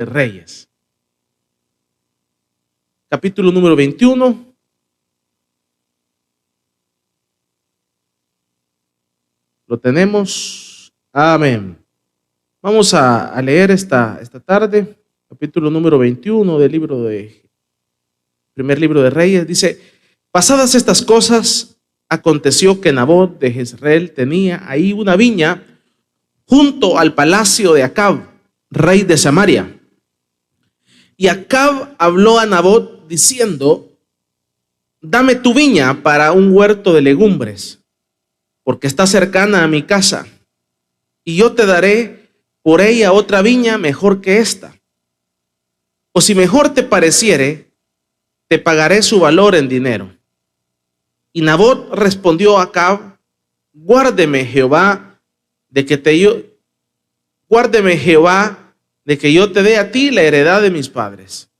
de Reyes. Capítulo número 21. Lo tenemos. Amén. Vamos a leer esta tarde, capítulo número 21 del primer libro de Reyes. Dice: pasadas estas cosas, aconteció que Nabot de Jezreel tenía ahí una viña junto al palacio de Acab, rey de Samaria. Y Acab habló a Nabot diciendo: dame tu viña para un huerto de legumbres, porque está cercana a mi casa, y yo te daré por ella otra viña mejor que esta. O si mejor te pareciere, te pagaré su valor en dinero. Y Nabot respondió a Acab: guárdeme Jehová de que yo te dé a ti la heredad de mis padres.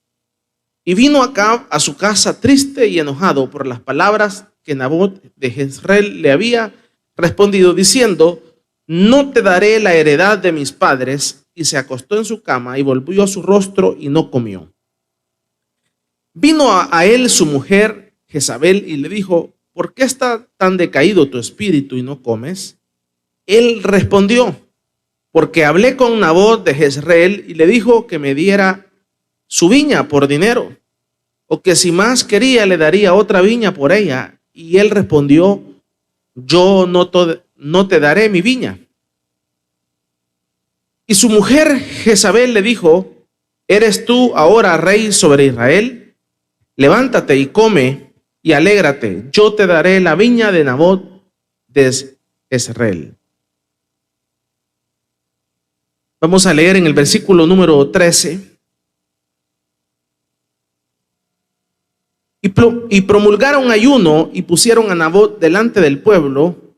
Y vino Acab a su casa triste y enojado por las palabras que Nabot de Jezreel le había respondido, diciendo: no te daré la heredad de mis padres. Y se acostó en su cama y volvió su rostro y no comió. Vino a él su mujer Jezabel y le dijo: ¿por qué está tan decaído tu espíritu y no comes? Él respondió: porque hablé con Nabot de Jezreel y le dijo que me diera su viña por dinero, o que si más quería le daría otra viña por ella. Y él respondió: yo no te daré mi viña. Y su mujer Jezabel le dijo: ¿eres tú ahora rey sobre Israel? Levántate y come y alégrate, yo te daré la viña de Nabot de Jezreel. Vamos a leer en el versículo número 13. Y promulgaron ayuno y pusieron a Nabot delante del pueblo.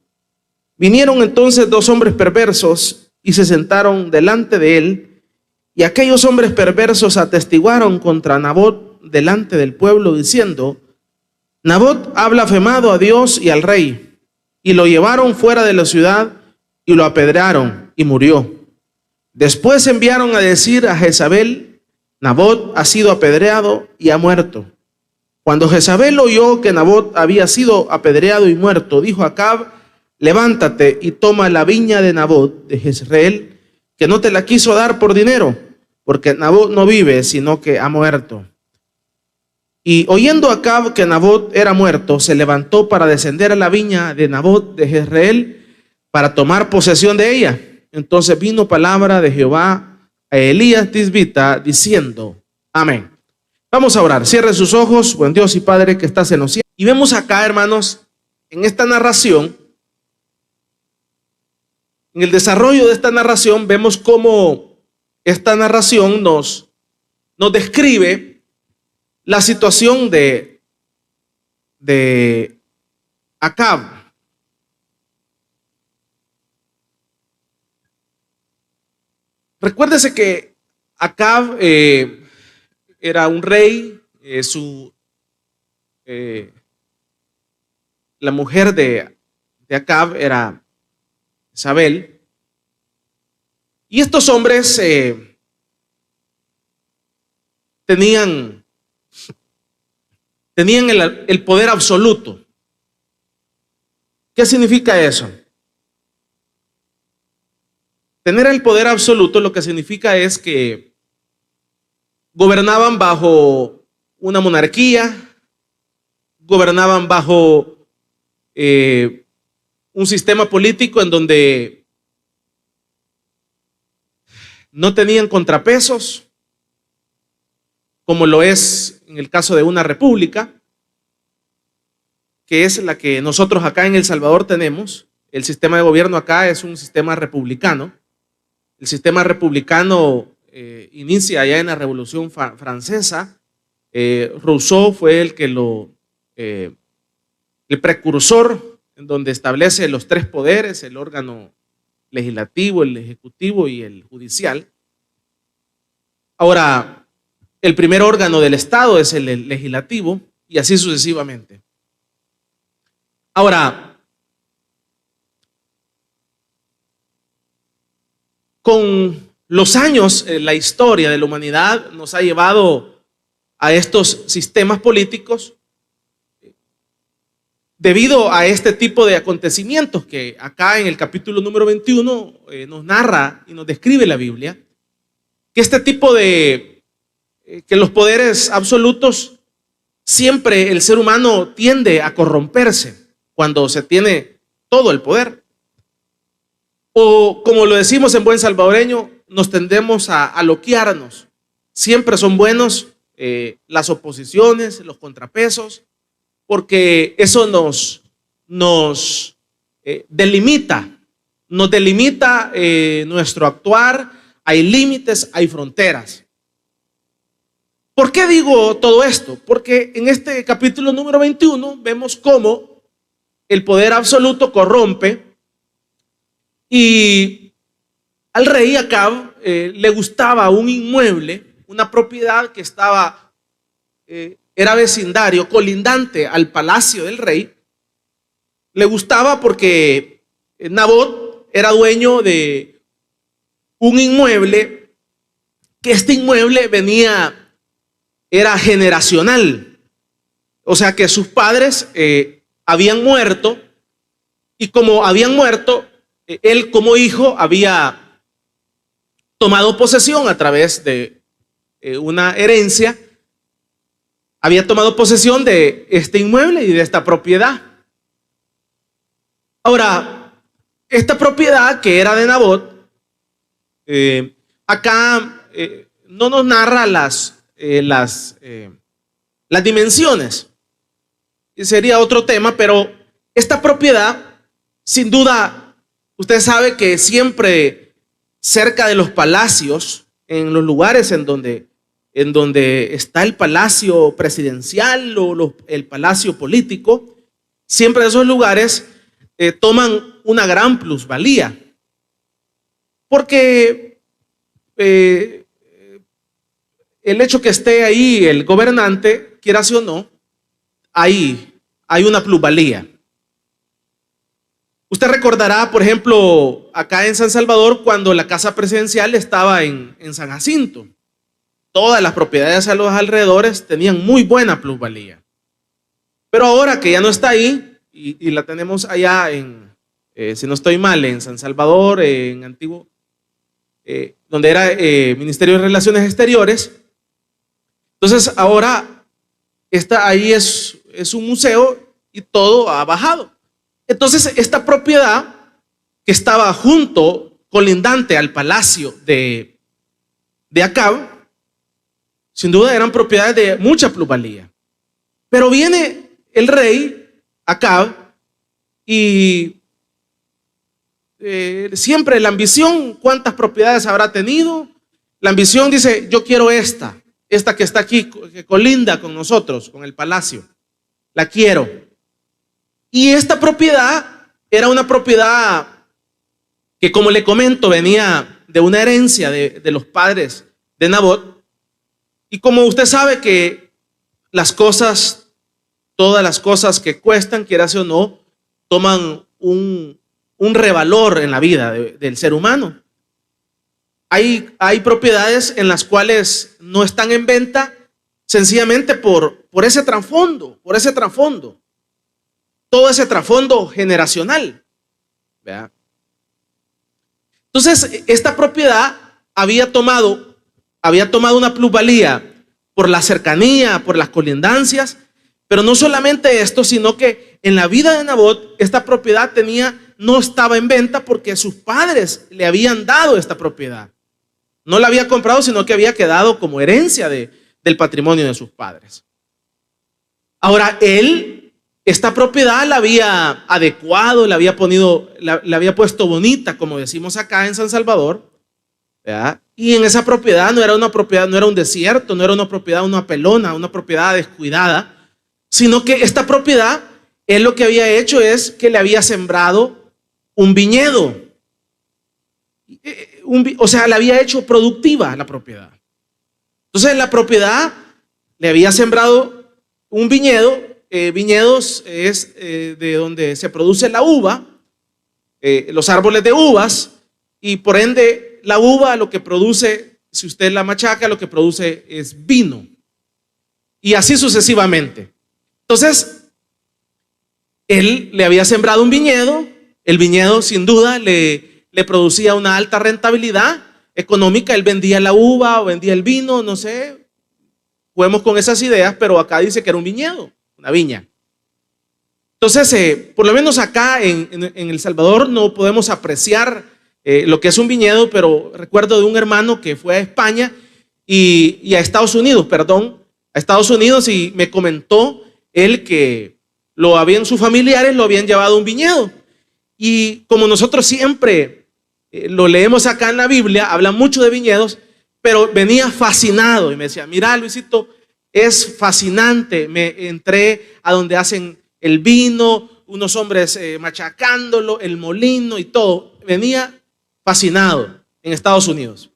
Vinieron entonces dos hombres perversos y se sentaron delante de él. Y aquellos hombres perversos atestiguaron contra Nabot delante del pueblo, diciendo: Nabot ha blasfemado a Dios y al rey. Y lo llevaron fuera de la ciudad y lo apedrearon y murió. Después enviaron a decir a Jezabel: Nabot ha sido apedreado y ha muerto. Cuando Jezabel oyó que Nabot había sido apedreado y muerto, dijo a Acab: levántate y toma la viña de Nabot de Jezreel, que no te la quiso dar por dinero, porque Nabot no vive, sino que ha muerto. Y oyendo Acab que Nabot era muerto, se levantó para descender a la viña de Nabot de Jezreel para tomar posesión de ella. Entonces vino palabra de Jehová a Elías Tisbita diciendo: amén. Vamos a orar. Cierre sus ojos, buen Dios y Padre que estás en los cielos. Y vemos acá, hermanos, en esta narración, en el desarrollo de esta narración, vemos cómo esta narración nos describe la situación de Acab. Recuérdese que Acab era un rey, la mujer de Acab era Jezabel. Y estos hombres tenían el poder absoluto. ¿Qué significa eso? Tener el poder absoluto lo que significa es que gobernaban bajo una monarquía, gobernaban bajo un sistema político en donde no tenían contrapesos, como lo es en el caso de una república, que es la que nosotros acá en El Salvador tenemos. El sistema de gobierno acá es un sistema republicano. El sistema republicano inicia allá en la Revolución Francesa. Rousseau fue el precursor, en donde establece los tres poderes: el órgano legislativo, el ejecutivo y el judicial. Ahora, el primer órgano del Estado es el legislativo, y así sucesivamente. Ahora, con los años, la historia de la humanidad nos ha llevado a estos sistemas políticos debido a este tipo de acontecimientos que acá en el capítulo número 21 nos narra y nos describe la Biblia, que este tipo de, que los poderes absolutos, siempre el ser humano tiende a corromperse cuando se tiene todo el poder. O como lo decimos en buen salvadoreño, nos tendemos a loquearnos. Siempre son buenos las oposiciones, los contrapesos, porque eso nos delimita nuestro actuar. Hay límites, hay fronteras. ¿Por qué digo todo esto? Porque en este capítulo número 21 vemos cómo el poder absoluto corrompe. Y al rey Acab le gustaba un inmueble, una propiedad que estaba, era vecindario, colindante al palacio del rey. Le gustaba porque Nabot era dueño de un inmueble, que este inmueble era generacional. O sea que sus padres habían muerto, y como habían muerto, él como hijo había tomado posesión a través de una herencia, había tomado posesión de este inmueble y de esta propiedad. Ahora, esta propiedad que era de Nabot, acá no nos narra las dimensiones, sería otro tema, pero esta propiedad, sin duda, usted sabe que siempre cerca de los palacios, en los lugares en donde está el palacio presidencial o el palacio político, siempre esos lugares toman una gran plusvalía. Porque el hecho que esté ahí el gobernante, quiera sí o no, hay una plusvalía. Usted recordará, por ejemplo, acá en San Salvador, cuando la casa presidencial estaba en San Jacinto. Todas las propiedades a los alrededores tenían muy buena plusvalía. Pero ahora que ya no está ahí, y la tenemos allá si no estoy mal, en San Salvador, en Antiguo, donde era Ministerio de Relaciones Exteriores. Entonces ahora ahí es un museo y todo ha bajado. Entonces esta propiedad que estaba colindante al palacio de Acab, sin duda eran propiedades de mucha plusvalía. Pero viene el rey Acab y siempre la ambición, ¿cuántas propiedades habrá tenido? La ambición dice, yo quiero esta que está aquí, que colinda con nosotros, con el palacio, la quiero. Y esta propiedad era una propiedad que, como le comento, venía de una herencia de los padres de Nabot. Y como usted sabe que todas las cosas que cuestan, quieras o no, toman un revalor en la vida del ser humano. Hay propiedades en las cuales no están en venta sencillamente por ese trasfondo, todo ese trasfondo generacional. ¿Verdad? Entonces, esta propiedad había tomado una plusvalía por la cercanía, por las colindancias, pero no solamente esto, sino que en la vida de Nabot, esta propiedad no estaba en venta porque sus padres le habían dado esta propiedad. No la había comprado, sino que había quedado como herencia del patrimonio de sus padres. Ahora, esta propiedad la había adecuado, la había puesto bonita, como decimos acá en San Salvador, ¿verdad? Y en esa propiedad no era un desierto, no era una propiedad, una pelona, una propiedad descuidada, sino que esta propiedad, él lo que había hecho es que le había sembrado un viñedo. O sea, la había hecho productiva la propiedad. Entonces, la propiedad le había sembrado un viñedo. Viñedos es de donde se produce la uva, los árboles de uvas, y por ende la uva lo que produce, si usted la machaca, lo que produce es vino. Y así sucesivamente. Entonces, él le había sembrado un viñedo. El viñedo sin duda le producía una alta rentabilidad económica. Él vendía la uva o vendía el vino, no sé. Juguemos con esas ideas, pero acá dice que era un viñedo, una viña. Entonces, por lo menos acá en El Salvador no podemos apreciar lo que es un viñedo, pero recuerdo de un hermano que fue a España y a Estados Unidos, a Estados Unidos, y me comentó él que sus familiares lo habían llevado a un viñedo. Y como nosotros siempre lo leemos acá en la Biblia, habla mucho de viñedos, pero venía fascinado y me decía, mira, Luisito, es fascinante. Me entré a donde hacen el vino, unos hombres machacándolo, el molino y todo. Venía fascinado en Estados Unidos.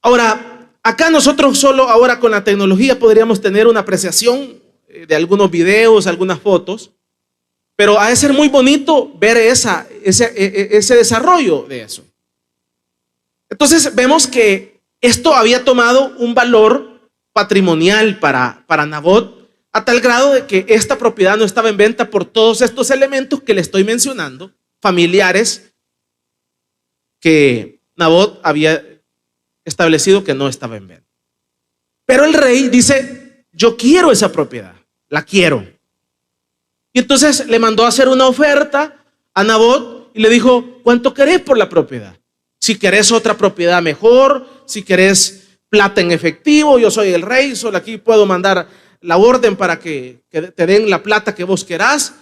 Ahora, acá nosotros solo ahora con la tecnología podríamos tener una apreciación de algunos videos, algunas fotos, pero ha de ser muy bonito ver ese desarrollo de eso. Entonces vemos que esto había tomado un valor patrimonial para Nabot, a tal grado de que esta propiedad no estaba en venta por todos estos elementos que le estoy mencionando, familiares, que Nabot había establecido que no estaba en venta. Pero el rey dice, yo quiero esa propiedad, la quiero. Y entonces le mandó a hacer una oferta a Nabot y le dijo, ¿cuánto querés por la propiedad? Si querés otra propiedad mejor, si querés plata en efectivo, yo soy el rey, solo aquí puedo mandar la orden para que te den la plata que vos querás.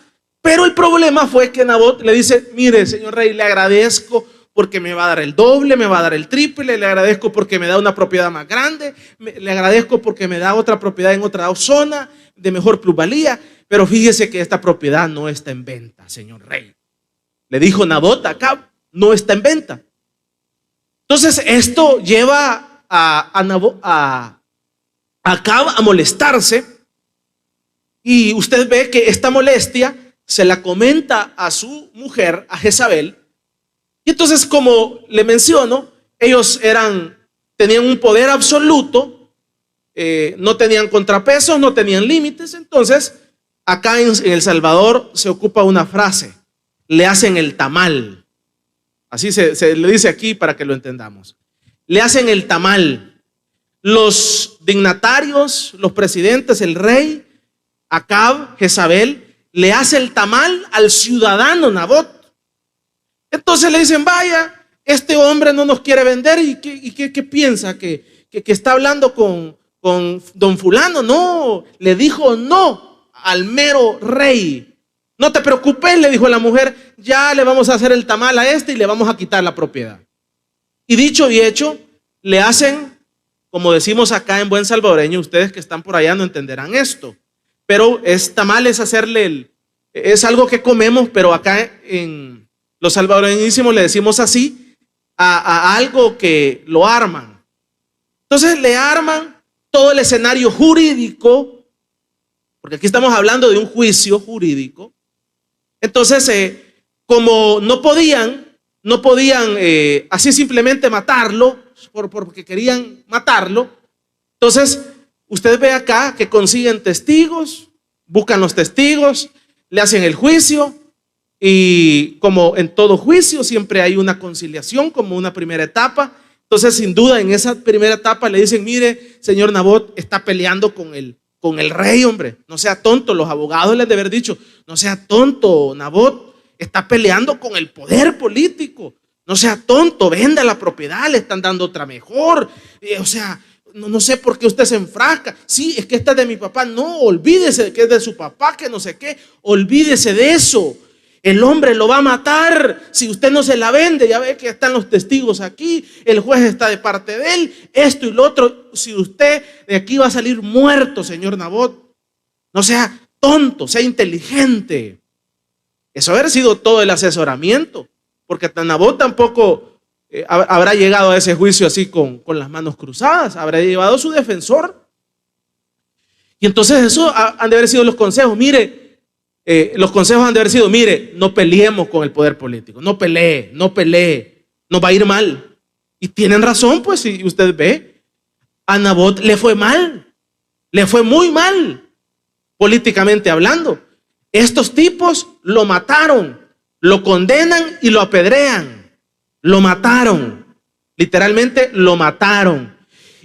Pero el problema fue que Nabot le dice, mire, señor rey, le agradezco porque me va a dar el doble, me va a dar el triple, le agradezco porque me da una propiedad más grande, le agradezco porque me da otra propiedad en otra zona de mejor plusvalía, pero fíjese que esta propiedad no está en venta, señor rey. Le dijo Nabot acá, no está en venta. Entonces esto lleva a Acab a molestarse, y usted ve que esta molestia se la comenta a su mujer, a Jezabel. Y entonces, como le menciono, ellos tenían un poder absoluto, no tenían contrapesos, no tenían límites. Entonces, acá en El Salvador se ocupa una frase, le hacen el tamal. Así se le dice aquí para que lo entendamos. Le hacen el tamal. Los dignatarios, los presidentes, el rey, Acab, Jezabel, le hace el tamal al ciudadano Nabot. Entonces le dicen, vaya, este hombre no nos quiere vender. ¿Y qué piensa? ¿Que está hablando con don fulano? No, le dijo no al mero rey. No te preocupes, le dijo la mujer, ya le vamos a hacer el tamal a este y le vamos a quitar la propiedad. Y dicho y hecho, le hacen, como decimos acá en buen salvadoreño, ustedes que están por allá no entenderán esto, pero tamal es es algo que comemos, pero acá en los salvadoreñísimos le decimos así a algo que lo arman. Entonces le arman todo el escenario jurídico, porque aquí estamos hablando de un juicio jurídico. Entonces, como no podían así simplemente matarlo, porque querían matarlo, entonces usted ve acá que consiguen testigos, buscan los testigos, le hacen el juicio. Y como en todo juicio siempre hay una conciliación como una primera etapa. Entonces sin duda en esa primera etapa le dicen, mire, señor Nabot está peleando con el rey, hombre, no sea tonto. Los abogados les deben haber dicho, no sea tonto, Nabot está peleando con el poder político, no sea tonto, venda la propiedad, le están dando otra mejor. O sea, no sé por qué usted se enfrasca. Sí, es que esta es de mi papá. No, olvídese de que es de su papá, que no sé qué, olvídese de eso. El hombre lo va a matar si usted no se la vende. Ya ve que están los testigos aquí, el juez está de parte de él, esto y lo otro. Si usted de aquí va a salir muerto, señor Nabot, no sea tonto, sea inteligente. Eso haber sido todo el asesoramiento, porque Nabot tampoco habrá llegado a ese juicio así con las manos cruzadas, habrá llevado su defensor. Y entonces eso han de haber sido los consejos. Mire, los consejos han de haber sido, mire, no peleemos con el poder político, no pelee. nos va a ir mal. Y tienen razón, pues, si usted ve, a Nabot le fue mal, le fue muy mal, políticamente hablando. Estos tipos lo mataron, lo condenan y lo apedrean. Lo mataron, literalmente lo mataron.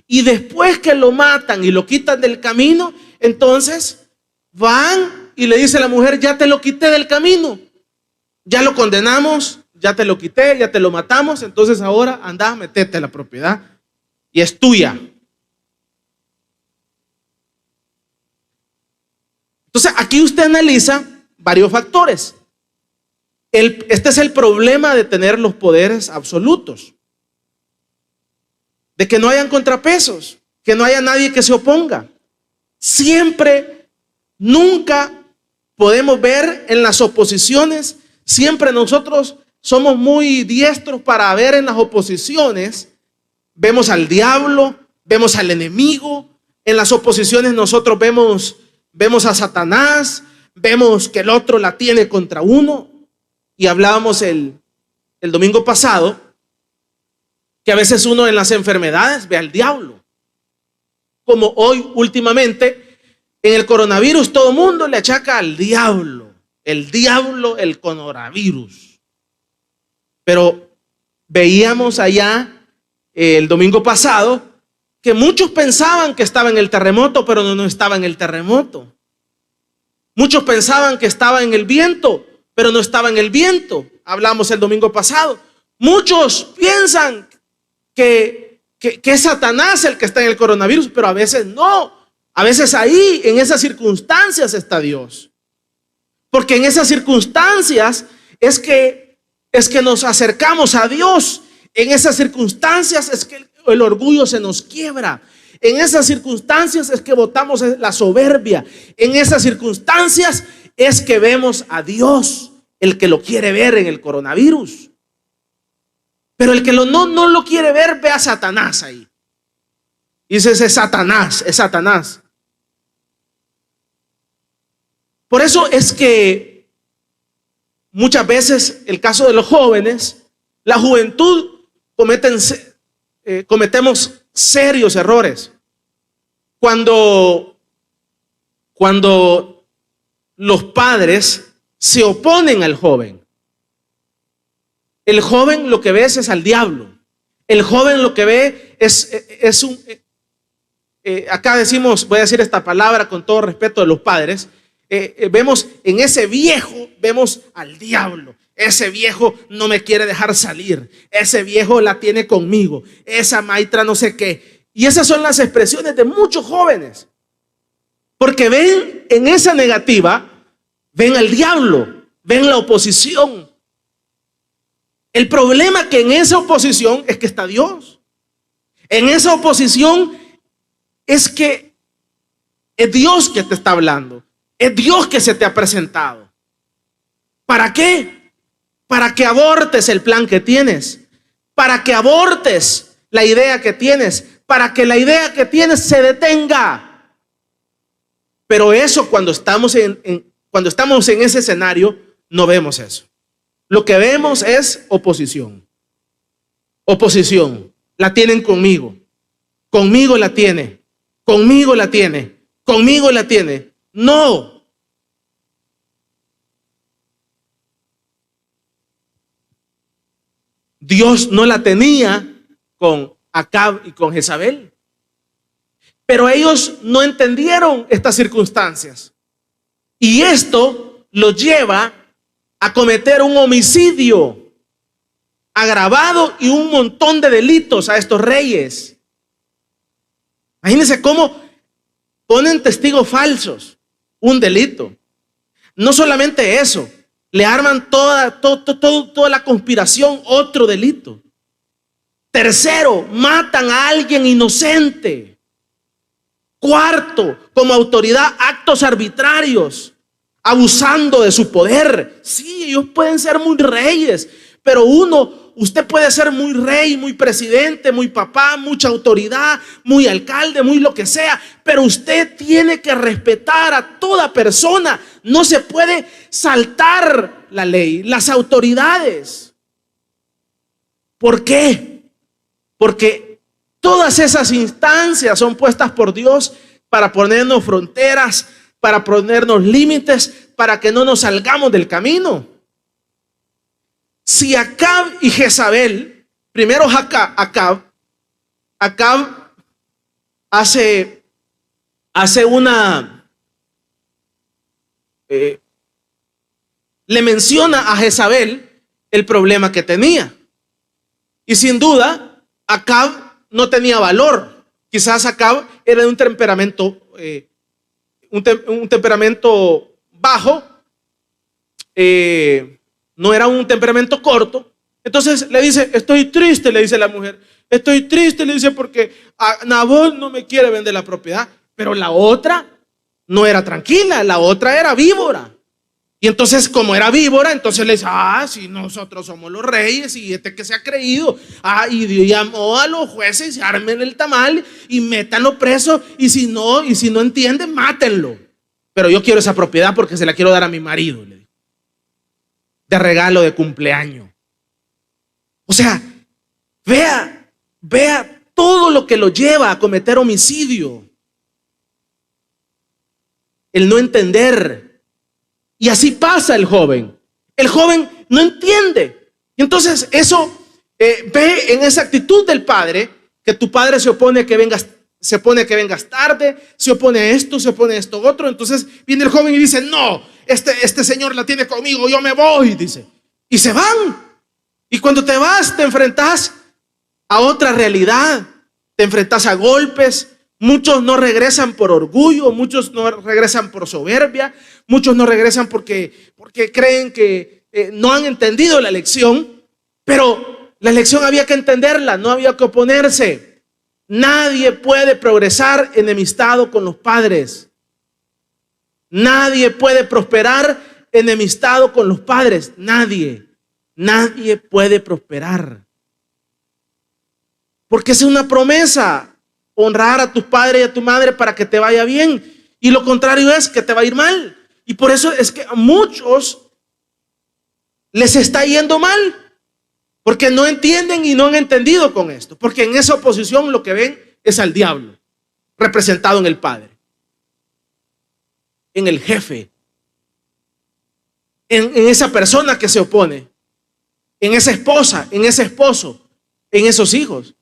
Y después que lo matan y lo quitan del camino, entonces van y le dice a la mujer: ya te lo quité del camino, ya lo condenamos, ya te lo quité, ya te lo matamos, entonces ahora anda, metete a la propiedad y es tuya. Entonces aquí usted analiza varios factores. Este es el problema de tener los poderes absolutos, de que no hayan contrapesos, que no haya nadie que se oponga. Siempre, nunca podemos ver en las oposiciones, siempre nosotros somos muy diestros para ver en las oposiciones, vemos al diablo, vemos al enemigo. En las oposiciones nosotros vemos a Satanás, vemos que el otro la tiene contra uno. Y hablábamos el domingo pasado que a veces uno en las enfermedades ve al diablo. Como hoy últimamente en el coronavirus todo el mundo le achaca al diablo. El diablo, el coronavirus. Pero veíamos allá el domingo pasado que muchos pensaban que estaba en el terremoto, pero no estaba en el terremoto. Muchos pensaban que estaba en el viento, pero no estaba en el viento. Hablamos el domingo pasado. Muchos piensan que es Satanás el que está en el coronavirus, pero a veces no. A veces ahí, en esas circunstancias está Dios. Porque en esas circunstancias es que nos acercamos a Dios. En esas circunstancias es que el orgullo se nos quiebra. En esas circunstancias es que botamos la soberbia. En esas circunstancias es que vemos a Dios, el que lo quiere ver en el coronavirus. Pero el que no lo quiere ver, ve a Satanás ahí. Y dice: es Satanás, es Satanás. Por eso es que muchas veces el caso de los jóvenes, la juventud, cometemos serios errores. Cuando los padres se oponen al joven. El joven lo que ve es al diablo. El joven lo que ve es un... acá decimos, voy a decir esta palabra con todo respeto de los padres, vemos en ese viejo, vemos al diablo. Ese viejo no me quiere dejar salir. Ese viejo la tiene conmigo. Esa maitra no sé qué. Y esas son las expresiones de muchos jóvenes. Porque ven en esa negativa, ven al diablo, ven la oposición. El problema que en esa oposición es que está Dios. En esa oposición es que es Dios que te está hablando. Es Dios que se te ha presentado. ¿Para qué? Para que abortes el plan que tienes. Para que abortes la idea que tienes. Para que la idea que tienes se detenga. Pero eso cuando estamos en ese escenario, no vemos eso. Lo que vemos es oposición. Oposición. La tienen conmigo. Conmigo la tiene. Conmigo la tiene. Conmigo la tiene. No. Dios no la tenía con Acab y con Jezabel. Pero ellos no entendieron estas circunstancias. Y esto los lleva a cometer un homicidio agravado y un montón de delitos a estos reyes. Imagínense cómo ponen testigos falsos, un delito. No solamente eso, le arman toda la conspiración, otro delito. Tercero, matan a alguien inocente. Cuarto, como autoridad, actos arbitrarios, abusando de su poder. Sí, ellos pueden ser muy reyes, pero usted puede ser muy rey, muy presidente, muy papá, mucha autoridad, muy alcalde, muy lo que sea, pero usted tiene que respetar a toda persona. No se puede saltar la ley, las autoridades. ¿Por qué? Porque todas esas instancias son puestas por Dios para ponernos fronteras, para ponernos límites, para que no nos salgamos del camino. Si Acab y Jezabel, primero Acab hace una, le menciona a Jezabel el problema que tenía. Y sin duda, Acab no tenía valor. Quizás Acab era de un temperamento, un temperamento bajo, no era un temperamento corto. Entonces le dice, estoy triste, le dice la mujer. Estoy triste, le dice, porque Nabot no me quiere vender la propiedad. Pero la otra no era tranquila, la otra era víbora. Y entonces, como era víbora, entonces le dice, si nosotros somos los reyes y este que se ha creído, y Dios llamó a los jueces y armen el tamal y métanlo preso, y si no entienden, mátenlo. Pero yo quiero esa propiedad porque se la quiero dar a mi marido, le dijo, de regalo de cumpleaños. O sea, vea todo lo que lo lleva a cometer homicidio. El no entender. Y así pasa el joven. El joven no entiende. Y entonces eso ve en esa actitud del padre, que tu padre se opone a que vengas tarde, se opone a esto, se opone a esto otro. Entonces viene el joven y dice, no, este señor la tiene conmigo, yo me voy, dice. Y se van. Y cuando te vas, te enfrentas a otra realidad, te enfrentas a golpes. Muchos no regresan por orgullo, muchos no regresan por soberbia, muchos no regresan porque creen que no han entendido la lección, pero la lección había que entenderla, no había que oponerse. Nadie puede progresar enemistado con los padres. Nadie puede prosperar enemistado con los padres. Nadie puede prosperar. Porque es una promesa. Honrar a tus padres y a tu madre para que te vaya bien. Y lo contrario es que te va a ir mal. Y por eso es que a muchos les está yendo mal. Porque no entienden y no han entendido con esto. Porque en esa oposición lo que ven es al diablo, representado en el padre, en el jefe, en esa persona que se opone, en esa esposa, en ese esposo, en esos hijos.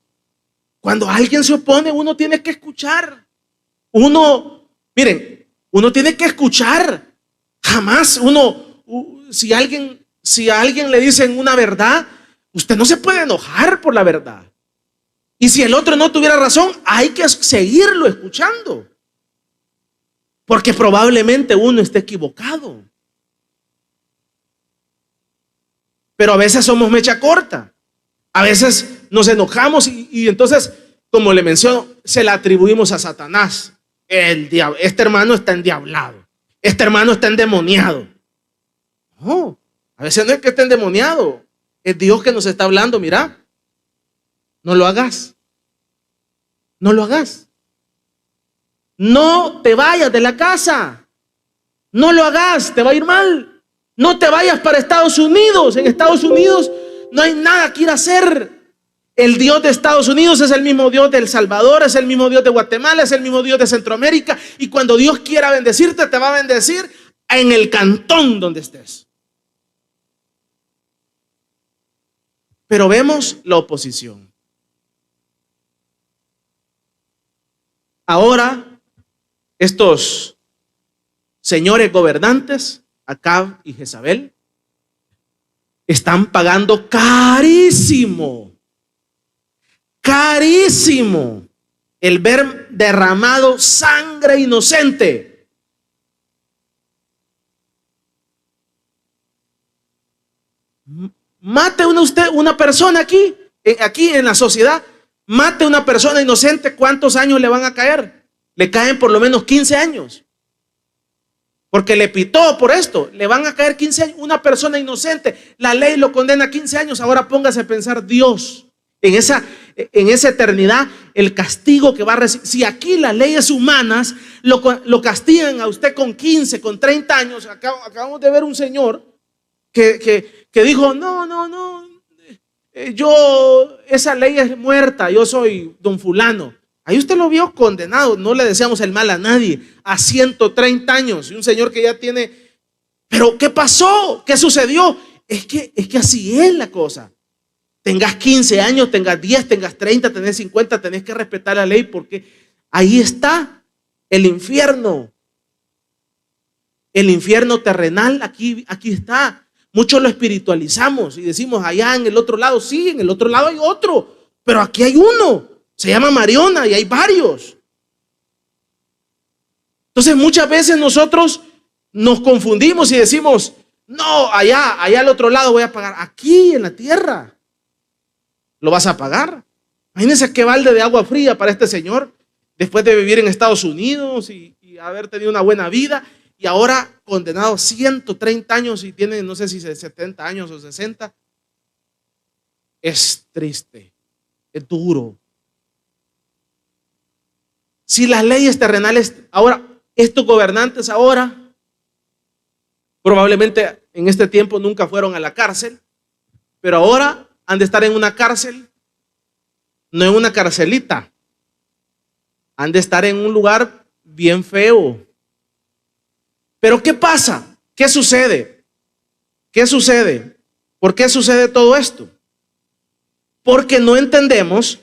Cuando alguien se opone, uno tiene que escuchar. Uno tiene que escuchar. Jamás si a alguien le dicen una verdad, usted no se puede enojar por la verdad. Y si el otro no tuviera razón, hay que seguirlo escuchando. Porque probablemente uno esté equivocado. Pero a veces somos mecha corta. A veces nos enojamos y entonces, como le menciono, se la atribuimos a Satanás. El diablo, este hermano está endiablado. Este hermano está endemoniado. No, a veces no es que esté endemoniado. Es Dios que nos está hablando. Mira, no lo hagas. No lo hagas. No te vayas de la casa. No lo hagas, te va a ir mal. No te vayas para Estados Unidos. En Estados Unidos no hay nada que ir a hacer. El Dios de Estados Unidos es el mismo Dios de El Salvador, es el mismo Dios de Guatemala, es el mismo Dios de Centroamérica. Y cuando Dios quiera bendecirte, te va a bendecir en el cantón donde estés. Pero vemos la oposición. Ahora, estos señores gobernantes, Acab y Jezabel, están pagando carísimo el ver derramado sangre inocente. Mate usted una persona aquí en la sociedad, mate una persona inocente, ¿cuántos años le van a caer? Le caen por lo menos 15 años. Porque le pitó por esto, le van a caer 15 años. Una persona inocente, la ley lo condena a 15 años. Ahora póngase a pensar Dios en esa eternidad, el castigo que va a recibir. Si aquí las leyes humanas lo castigan a usted con 15, con 30 años. Acabamos de ver un señor que dijo, no, esa ley es muerta, yo soy don fulano. Ahí usted lo vio condenado, no le deseamos el mal a nadie, a 130 años, y un señor que ya tiene, pero ¿qué pasó? ¿Qué sucedió? Es que así es la cosa. Tengas 15 años, tengas 10, tengas 30, tenés 50, tenés que respetar la ley, porque ahí está el infierno. El infierno terrenal, aquí está. Muchos lo espiritualizamos y decimos allá en el otro lado, sí, en el otro lado hay otro, pero aquí hay uno, se llama Mariona y hay varios. Entonces muchas veces nosotros nos confundimos y decimos, no, allá al otro lado voy a pagar. Aquí en la tierra lo vas a pagar. Imagínense qué balde de agua fría para este señor, después de vivir en Estados Unidos y haber tenido una buena vida, y ahora condenado a 130 años y tiene, no sé si 70 años o 60. Es triste, es duro. Si las leyes terrenales, ahora, estos gobernantes ahora, probablemente en este tiempo nunca fueron a la cárcel, pero ahora han de estar en una cárcel, no en una carcelita, han de estar en un lugar bien feo. Pero ¿qué pasa? ¿Qué sucede? ¿Qué sucede? ¿Por qué sucede todo esto? Porque no entendemos,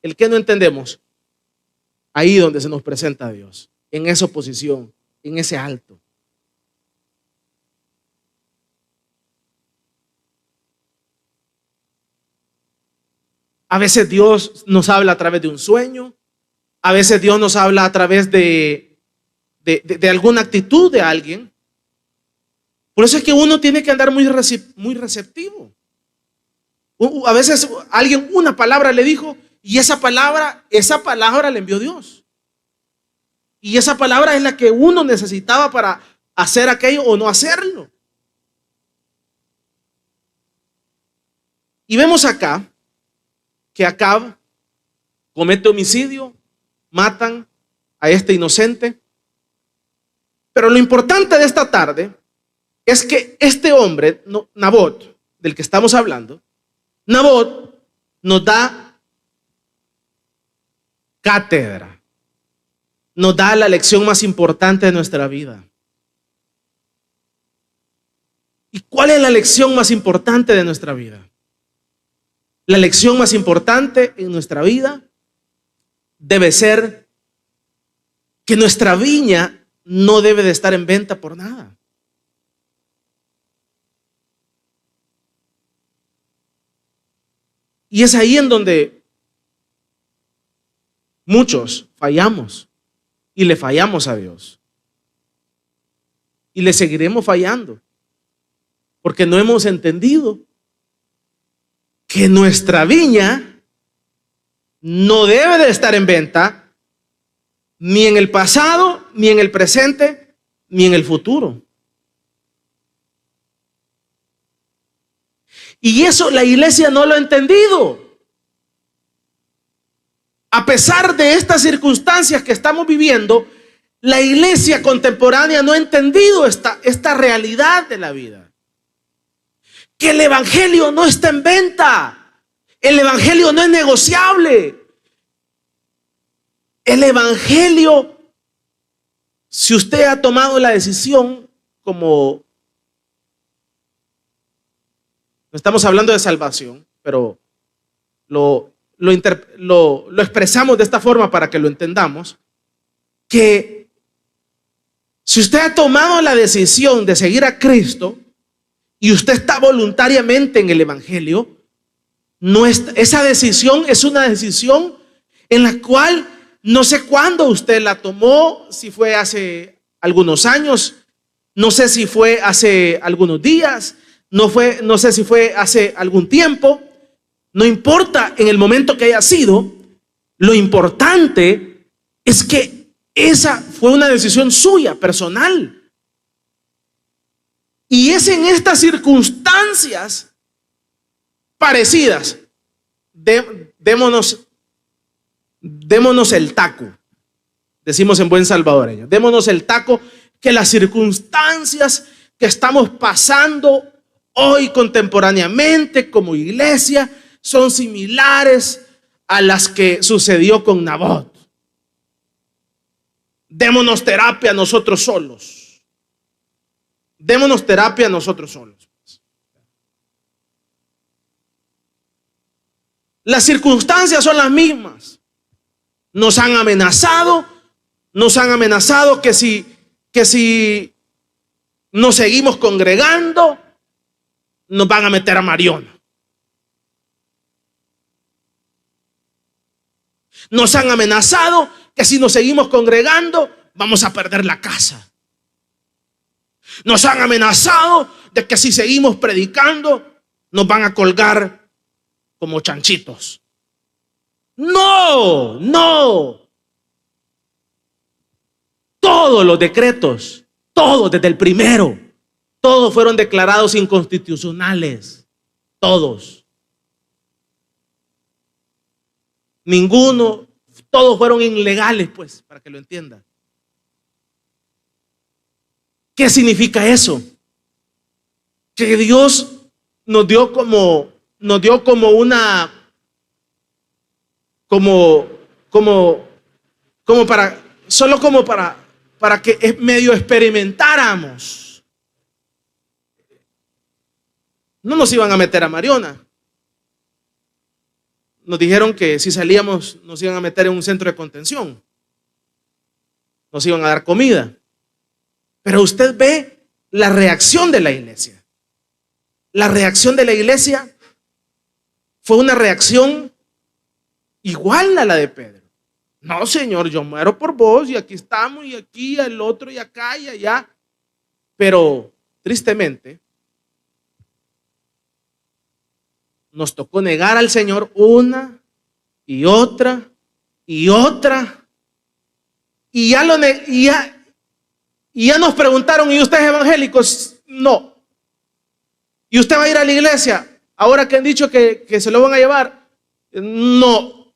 ¿el qué no entendemos? Ahí donde se nos presenta Dios, en esa oposición, en ese alto. A veces Dios nos habla a través de un sueño, a veces Dios nos habla a través de alguna actitud de alguien. Por eso es que uno tiene que andar muy receptivo. A veces alguien una palabra le dijo y esa palabra le envió Dios. Y esa palabra es la que uno necesitaba para hacer aquello o no hacerlo. Y vemos acá que Acab comete homicidio, matan a este inocente. Pero lo importante de esta tarde es que este hombre, Nabot, del que estamos hablando, Nabot nos da cátedra, nos da la lección más importante de nuestra vida. ¿Y cuál es la lección más importante de nuestra vida? La lección más importante en nuestra vida debe ser que nuestra viña no debe de estar en venta por nada. Y es ahí en donde muchos fallamos y le fallamos a Dios. Y le seguiremos fallando porque no hemos entendido que nuestra viña no debe de estar en venta ni en el pasado, ni en el presente, ni en el futuro. Y eso la iglesia no lo ha entendido. A pesar de estas circunstancias que estamos viviendo, la iglesia contemporánea no ha entendido esta realidad de la vida. Que el evangelio no está en venta. El evangelio no es negociable. El evangelio, si usted ha tomado la decisión, como no estamos hablando de salvación, pero lo expresamos de esta forma para que lo entendamos, que si usted ha tomado la decisión de seguir a Cristo y usted está voluntariamente en el evangelio, esa decisión es una decisión en la cual no sé cuándo usted la tomó, si fue hace algunos años, no sé si fue hace algunos días, no sé si fue hace algún tiempo. No importa en el momento que haya sido, lo importante es que esa fue una decisión suya, personal. Y es en estas circunstancias parecidas, démonos el taco, decimos en buen salvadoreño, démonos el taco, que las circunstancias que estamos pasando hoy contemporáneamente como iglesia son similares a las que sucedió con Nabot. Démonos terapia nosotros solos. Démonos terapia nosotros solos. Las circunstancias son las mismas. Nos han amenazado que si nos seguimos congregando, nos van a meter a Mariona. Nos han amenazado que si nos seguimos congregando, vamos a perder la casa. Nos han amenazado de que si seguimos predicando, nos van a colgar como chanchitos. No, no. Todos los decretos, todos desde el primero, todos fueron declarados inconstitucionales. Todos. Ninguno, todos fueron ilegales, pues, para que lo entienda. ¿Qué significa eso? Que Dios nos dio como para que medio experimentáramos. No nos iban a meter a Mariona. Nos dijeron que si salíamos nos iban a meter en un centro de contención. Nos iban a dar comida. Pero usted ve la reacción de la iglesia. La reacción de la iglesia fue una reacción igual a la de Pedro. No, Señor, yo muero por vos y aquí estamos y aquí, el otro y acá y allá. Pero tristemente nos tocó negar al Señor una y otra y otra. Y ya nos preguntaron, ¿y ustedes evangélicos? No. ¿Y usted va a ir a la iglesia ahora que han dicho que se lo van a llevar? No.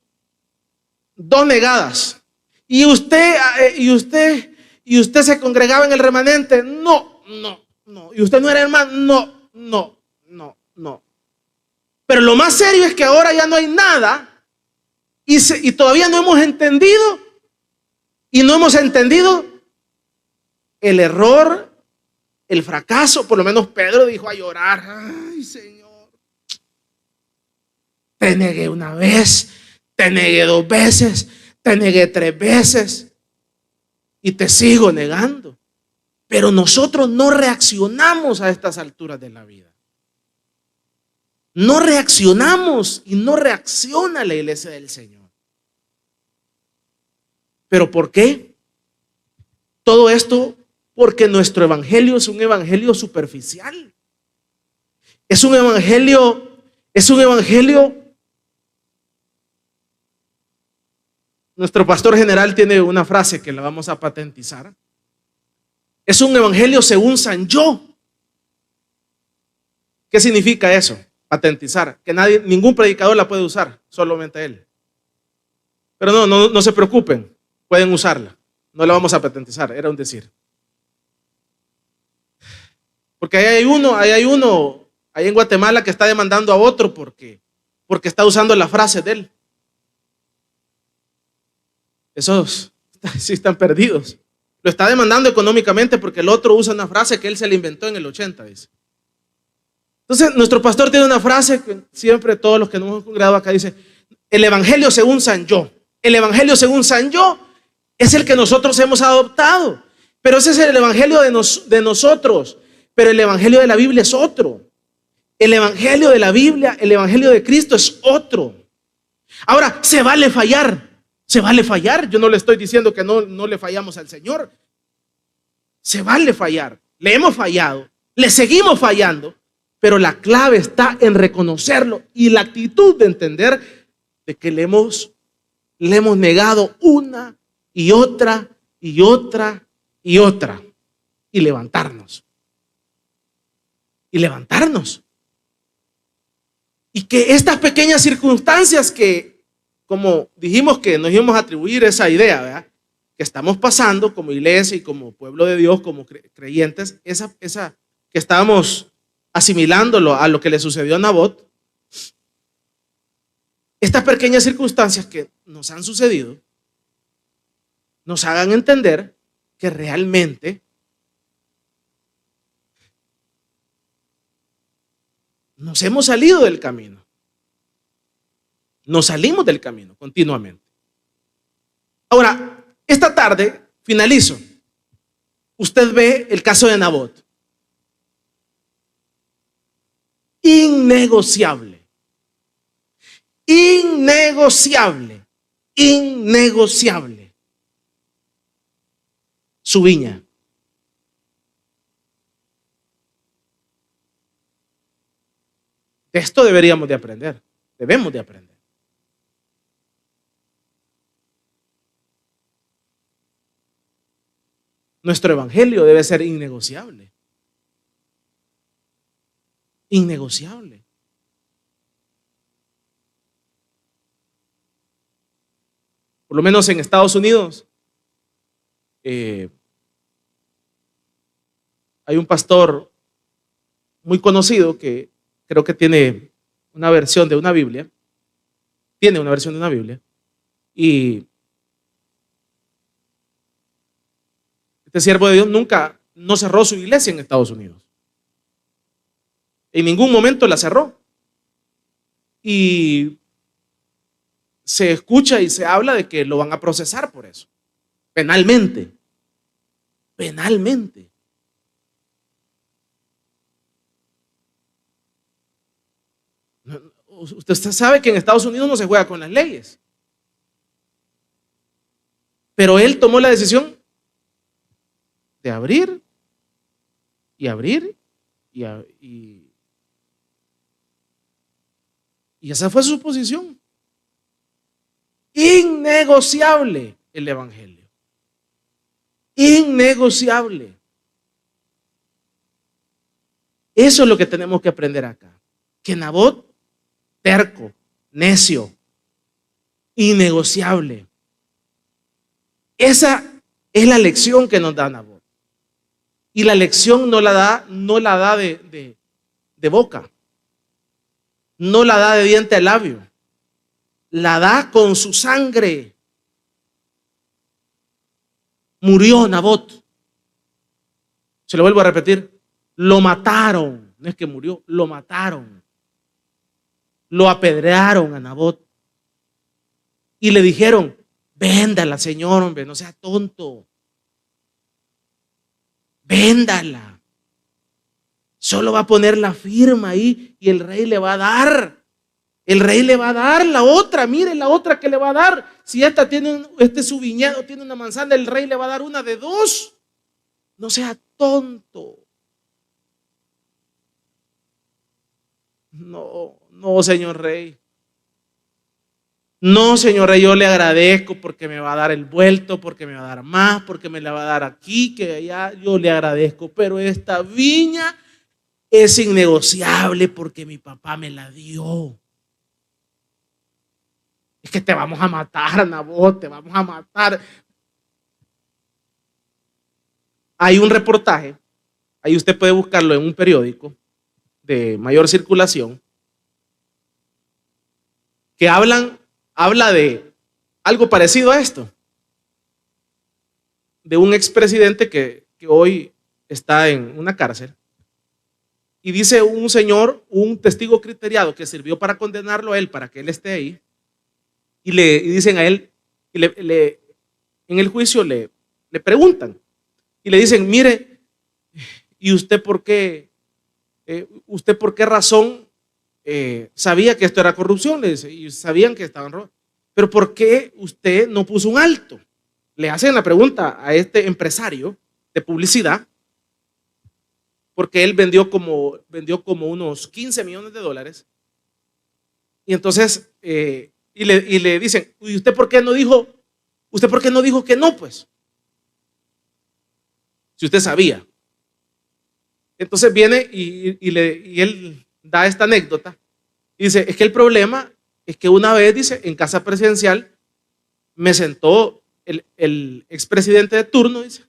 2 negadas. ¿Y usted se congregaba en el remanente? No. ¿Y usted no era hermano? No. Pero lo más serio es que ahora ya no hay nada y todavía no hemos entendido el error, el fracaso. Por lo menos Pedro dijo a llorar: ay, Señor, te negué una vez, te negué 2 veces, te negué 3 veces y te sigo negando. Pero nosotros no reaccionamos a estas alturas de la vida. No reaccionamos y no reacciona la iglesia del Señor. ¿Pero por qué? Todo esto porque nuestro evangelio es un evangelio superficial. Es un evangelio. Nuestro pastor general tiene una frase que la vamos a patentizar. Es un evangelio según San Yo. ¿Qué significa eso? Patentizar. Que ningún predicador la puede usar, solamente él. Pero no se preocupen, pueden usarla. No la vamos a patentizar, era un decir. Porque ahí hay uno ahí en Guatemala que está demandando a otro porque está usando la frase de él. Esos sí están perdidos. Lo está demandando económicamente porque el otro usa una frase que él se la inventó en el 80, dice. Entonces, nuestro pastor tiene una frase que siempre todos los que nos hemos congregado acá dice: el evangelio según San Yo. El evangelio según San Yo es el que nosotros hemos adoptado. Pero ese es el evangelio de nosotros. Pero el evangelio de la Biblia es otro. El evangelio de la Biblia, el evangelio de Cristo es otro. Ahora, se vale fallar. Se vale fallar. Yo no le estoy diciendo que no le fallamos al Señor. Se vale fallar. Le hemos fallado. Le seguimos fallando. Pero la clave está en reconocerlo y la actitud de entender de que le hemos negado una y otra y otra y otra. Y levantarnos. Y que estas pequeñas circunstancias que, como dijimos que nos íbamos a atribuir esa idea, ¿verdad?, que estamos pasando como iglesia y como pueblo de Dios, como creyentes, esa que estábamos asimilándolo a lo que le sucedió a Nabot, estas pequeñas circunstancias que nos han sucedido nos hagan entender que realmente nos hemos salido del camino. Nos salimos del camino continuamente. Ahora, esta tarde finalizo. Usted ve el caso de Nabot. Innegociable. Innegociable. Innegociable. Su viña. De esto deberíamos de aprender. Debemos de aprender. Nuestro evangelio debe ser innegociable. Innegociable. Por lo menos en Estados Unidos, hay un pastor muy conocido que creo que tiene una versión de una Biblia. Tiene una versión de una Biblia. Y este siervo de Dios no cerró su iglesia en Estados Unidos. En ningún momento la cerró. Y se escucha y se habla de que lo van a procesar por eso. Penalmente. Penalmente. Usted sabe que en Estados Unidos no se juega con las leyes. Pero él tomó la decisión de abrir y abrir y esa fue su posición. Innegociable el evangelio. Innegociable. Eso es lo que tenemos que aprender acá. Que Nabot, terco, necio, innegociable. Esa es la lección que nos da Nabot. Y la lección no la da de boca. No la da de diente al labio. La da con su sangre. Murió Nabot. Se lo vuelvo a repetir. Lo mataron. No es que murió, lo mataron. Lo apedrearon a Nabot. Y le dijeron, véndala, señor, hombre, no sea tonto. Véndala. Solo va a poner la firma ahí y el rey le va a dar. El rey le va a dar la otra. Mire la otra que le va a dar. Si este su viñedo tiene una manzana, el rey le va a dar una de dos. No sea tonto. No, señor rey. No, señor rey, yo le agradezco porque me va a dar el vuelto, porque me va a dar más, porque me la va a dar aquí, que allá. Yo le agradezco, pero esta viña es innegociable porque mi papá me la dio. Es que te vamos a matar, Nabot, te vamos a matar. Hay un reportaje, ahí usted puede buscarlo en un periódico de mayor circulación, que habla de algo parecido a esto, de un expresidente que hoy está en una cárcel, y dice un señor, un testigo criteriado que sirvió para condenarlo a él, para que él esté ahí, y dicen a él, en el juicio le preguntan, y le dicen, mire, ¿y usted por qué razón sabía que esto era corrupción? Le dice, y sabían que estaban robando. Pero ¿por qué usted no puso un alto? Le hacen la pregunta a este empresario de publicidad, porque él vendió como unos 15 millones de dólares. Y entonces, y le dicen, ¿y usted por qué no dijo que no, pues? Si usted sabía. Entonces viene y él da esta anécdota. Y dice, es que el problema es que una vez, dice, en casa presidencial, me sentó el expresidente de turno, dice,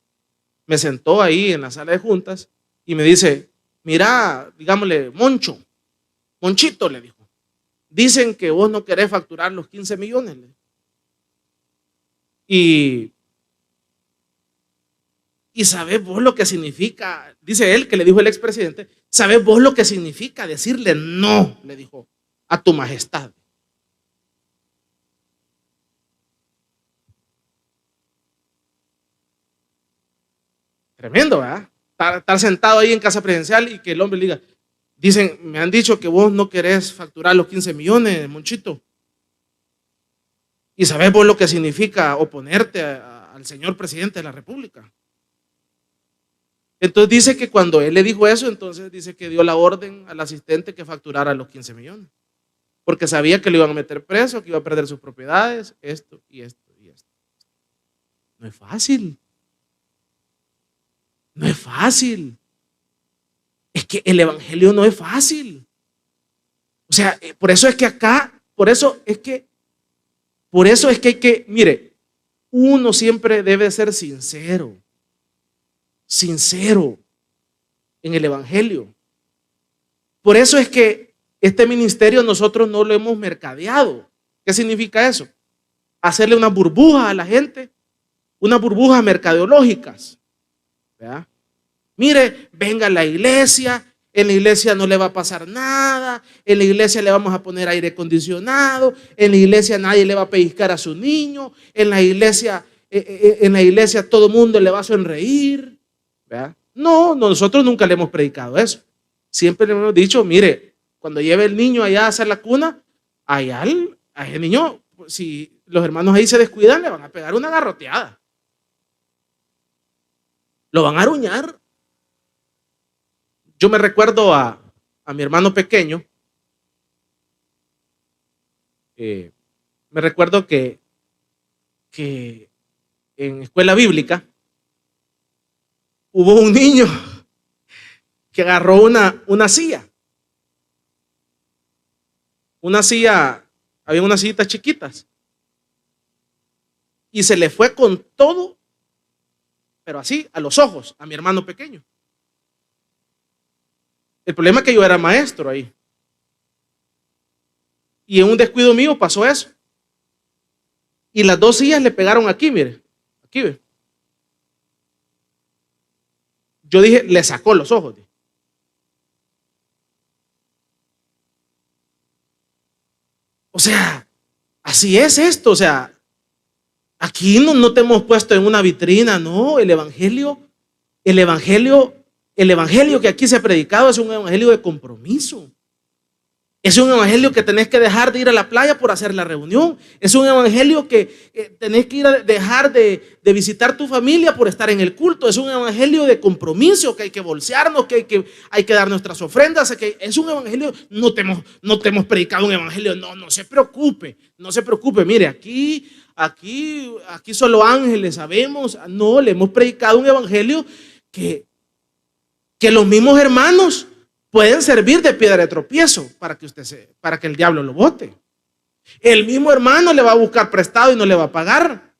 me sentó ahí en la sala de juntas y me dice, mira, digámosle, Monchito le dijo, dicen que vos no querés facturar los 15 millones. Y sabés vos lo que significa, dice él, que le dijo el expresidente, sabés vos lo que significa decirle no, le dijo, a tu majestad. Tremendo, ¿verdad? Estar sentado ahí en casa presidencial y que el hombre le diga, dicen, me han dicho que vos no querés facturar los 15 millones, Monchito. Y sabés vos lo que significa oponerte al señor presidente de la República. Entonces dice que cuando él le dijo eso, entonces dice que dio la orden al asistente que facturara los 15 millones. Porque sabía que lo iban a meter preso, que iba a perder sus propiedades, esto y esto y esto. No es fácil. No es fácil. Es que el evangelio no es fácil. O sea, por eso es que acá, por eso es que hay que, mire, uno siempre debe ser sincero en el evangelio. Por eso es que este ministerio nosotros no lo hemos mercadeado. ¿Qué significa eso? Hacerle una burbuja a la gente, unas burbujas mercadológicas. ¿Verdad? Mire, venga a la iglesia, en la iglesia no le va a pasar nada, en la iglesia le vamos a poner aire acondicionado, en la iglesia nadie le va a pellizcar a su niño, en la iglesia todo el mundo le va a sonreír. ¿Verdad? No, nosotros nunca le hemos predicado eso. Siempre le hemos dicho, mire, cuando lleve el niño allá a hacer la cuna, allá a ese niño, si los hermanos ahí se descuidan, le van a pegar una garroteada. Lo van a aruñar. Yo me recuerdo a mi hermano pequeño. Me recuerdo que en escuela bíblica hubo un niño que agarró una silla. Había unas sillitas chiquitas. Y se le fue con todo, pero así, a los ojos, a mi hermano pequeño. El problema es que yo era maestro ahí. Y en un descuido mío pasó eso. Y las dos sillas le pegaron aquí, mire. Aquí ve. Yo dije, le sacó los ojos. O sea, así es esto. O sea, aquí no te hemos puesto en una vitrina, no. El evangelio que aquí se ha predicado es un evangelio de compromiso. Es un evangelio que tenés que dejar de ir a la playa por hacer la reunión. Es un evangelio que tenés que dejar de visitar tu familia por estar en el culto. Es un evangelio de compromiso, que hay que bolsearnos, que hay que dar nuestras ofrendas. Es un evangelio, no te hemos predicado un evangelio. No se preocupe. Mire, aquí solo ángeles sabemos. No, le hemos predicado un evangelio que los mismos hermanos pueden servir de piedra de tropiezo para que el diablo lo bote. El mismo hermano le va a buscar prestado y no le va a pagar.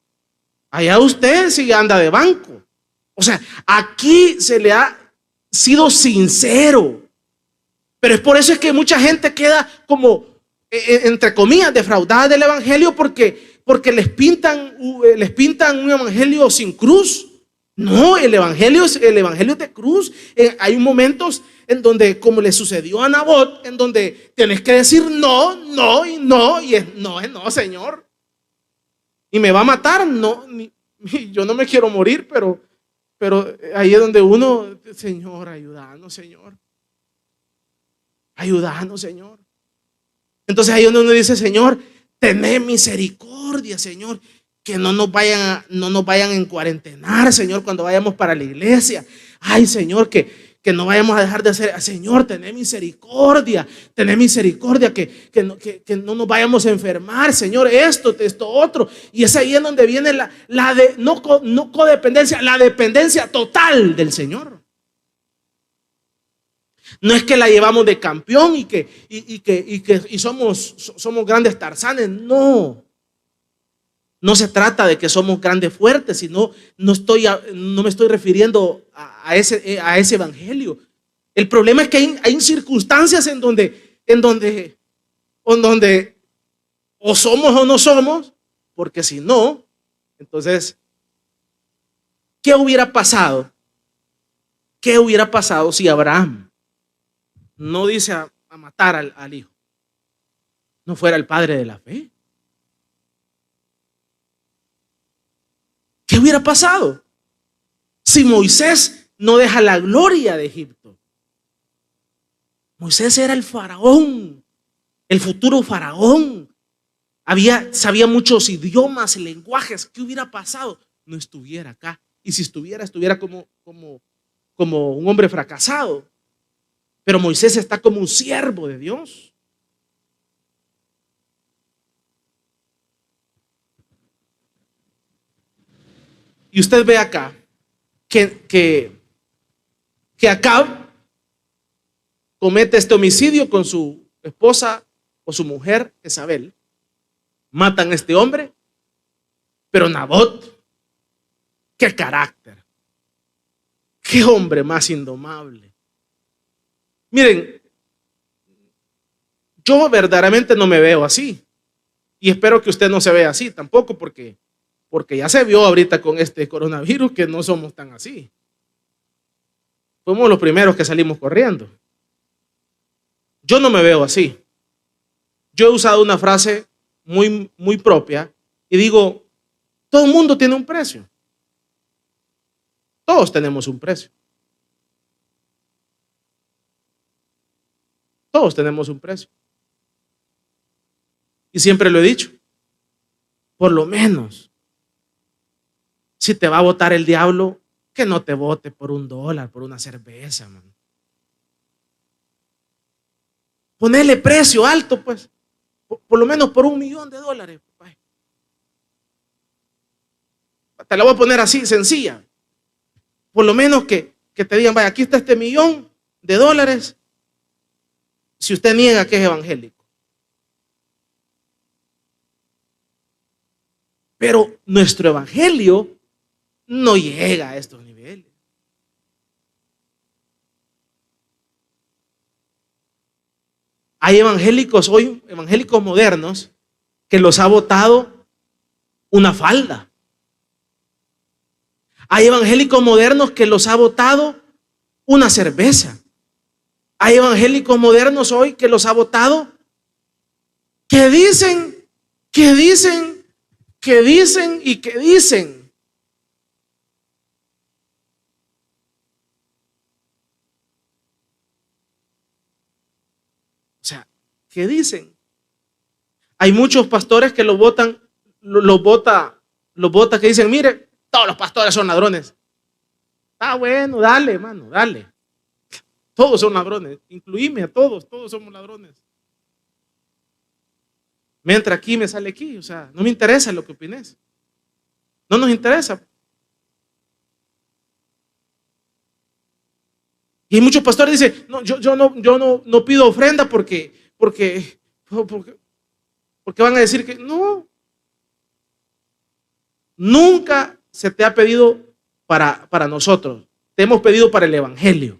Allá usted sí anda de banco. O sea, aquí se le ha sido sincero. Pero es por eso es que mucha gente queda como, entre comillas, defraudada del evangelio porque les pintan un evangelio sin cruz. No, el evangelio es de cruz. Hay momentos en donde, como le sucedió a Nabot, en donde tienes que decir no, Señor. Y me va a matar, no, yo no me quiero morir, pero ahí es donde uno, Señor, ayúdanos, Señor. Ayúdanos, Señor. Entonces ahí es donde uno dice, Señor, tené misericordia, Señor. Que no nos vayan a encuarentenar, Señor, cuando vayamos para la iglesia. Ay, Señor, que no vayamos a dejar de hacer. Señor, tené misericordia, que no nos vayamos a enfermar, Señor, esto otro. Y es ahí en donde viene no codependencia, la dependencia total del Señor. No es que la llevamos de campeón y somos grandes tarzanes, no. No se trata de que somos grandes fuertes, sino no me estoy refiriendo a ese evangelio. El problema es que hay circunstancias en donde o somos o no somos, porque si no, entonces, ¿qué hubiera pasado? ¿Qué hubiera pasado si Abraham no dice a matar al hijo? No fuera el padre de la fe. ¿Qué hubiera pasado si Moisés no deja la gloria de Egipto? Moisés era el faraón, el futuro faraón. Sabía muchos idiomas, lenguajes. ¿Qué hubiera pasado? No estuviera acá. Y si estuviera como un hombre fracasado. Pero Moisés está como un siervo de Dios. Y usted ve acá que Acab comete este homicidio con su esposa o su mujer Jezabel. Matan a este hombre, pero Nabot, qué carácter, qué hombre más indomable. Miren, yo verdaderamente no me veo así, y espero que usted no se vea así tampoco, porque ya se vio ahorita con este coronavirus que no somos tan así. Fuimos los primeros que salimos corriendo. Yo no me veo así. Yo he usado una frase muy, muy propia y digo, todo el mundo tiene un precio. Todos tenemos un precio. Todos tenemos un precio. Y siempre lo he dicho, por lo menos, si te va a votar el diablo, que no te vote por $1, por una cerveza, man. Ponerle precio alto, pues, por lo menos por $1,000,000. Te la voy a poner así, sencilla. Por lo menos que te digan, vaya, aquí está este $1,000,000, si usted niega que es evangélico. Pero nuestro evangelio no llega a estos niveles. Hay evangélicos hoy, evangélicos modernos, que los ha votado una falda. Hay evangélicos modernos que los ha votado una cerveza. Hay evangélicos modernos hoy que los ha votado, que dicen y que dicen. O sea, ¿qué dicen? Hay muchos pastores que los vota que dicen, mire, todos los pastores son ladrones. Ah, bueno, dale, hermano, dale. Todos son ladrones, incluíme a todos somos ladrones. Me entra aquí, me sale aquí, o sea, no me interesa lo que opines. No nos interesa. Y muchos pastores dicen, no, yo no pido ofrenda porque van a decir que no. Nunca se te ha pedido para nosotros. Te hemos pedido para el evangelio.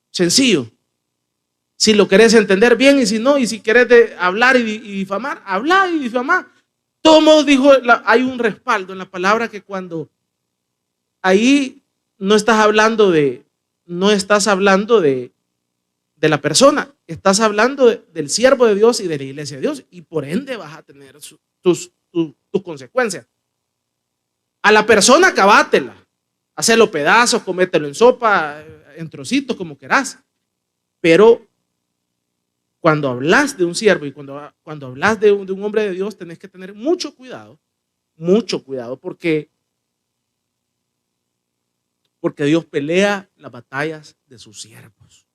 Sencillo. Si lo querés entender bien y si no, y si querés hablar y difamar, hablar y difamar. Todo modo dijo, hay un respaldo en la palabra que cuando ahí no estás hablando de la persona, estás hablando del siervo de Dios y de la iglesia de Dios, y por ende vas a tener tus consecuencias. A la persona acabátela, hacerlo pedazos, comételo en sopa, en trocitos, como querás, pero cuando hablas de un siervo y cuando hablas de un hombre de Dios, tenés que tener mucho cuidado, porque Dios pelea las batallas de sus siervos.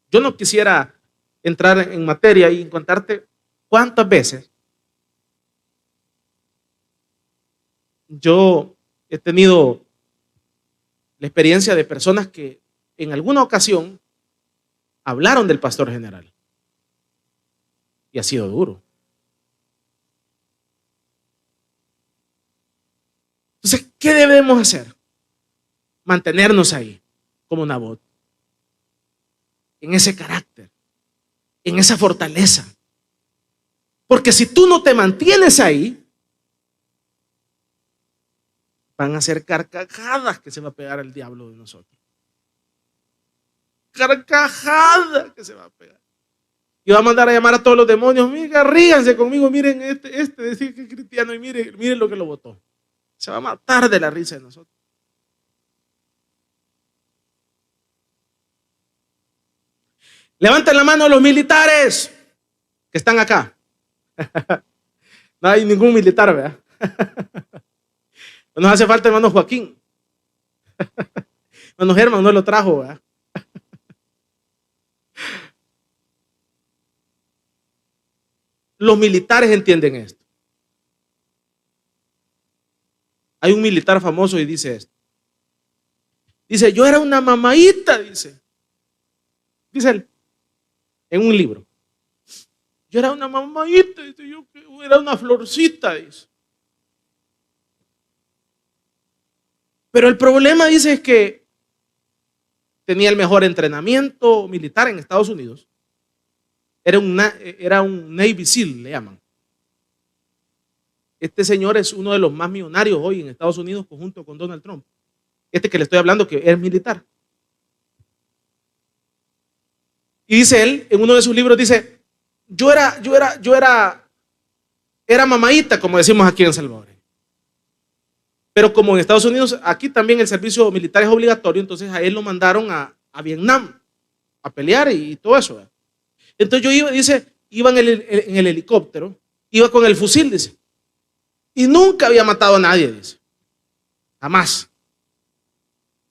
Yo no quisiera entrar en materia y contarte cuántas veces yo he tenido la experiencia de personas que en alguna ocasión hablaron del pastor general. Y ha sido duro. Entonces, ¿Qué debemos hacer? Mantenernos ahí, como Nabot, en ese carácter, en esa fortaleza. Porque si tú no te mantienes ahí, van a ser carcajadas que se va a pegar el diablo de nosotros. Carcajadas que se va a pegar. Y va a mandar a llamar a todos los demonios. Mira, ríganse conmigo, miren decir que es cristiano y miren lo que lo votó. Se va a matar de la risa de nosotros. Levanten la mano los militares que están acá. No hay ningún militar, ¿verdad? No nos hace falta hermano Joaquín. Hermano Germán no lo trajo, ¿verdad? Los militares entienden esto. Hay un militar famoso y dice esto. Dice, yo era una mamadita, dice él, en un libro. Yo era una mamadita, dice, yo era una florcita, dice. Pero el problema, dice, es que tenía el mejor entrenamiento militar en Estados Unidos. Era un Navy SEAL, le llaman. Este señor es uno de los más millonarios hoy en Estados Unidos, junto con Donald Trump. Este que le estoy hablando, que es militar. Y dice él, en uno de sus libros, dice, yo era mamadita, como decimos aquí en El Salvador. Pero como en Estados Unidos, aquí también el servicio militar es obligatorio, entonces a él lo mandaron a Vietnam a pelear y todo eso, ¿verdad? Entonces yo iba en el helicóptero, iba con el fusil, dice, y nunca había matado a nadie, dice, jamás.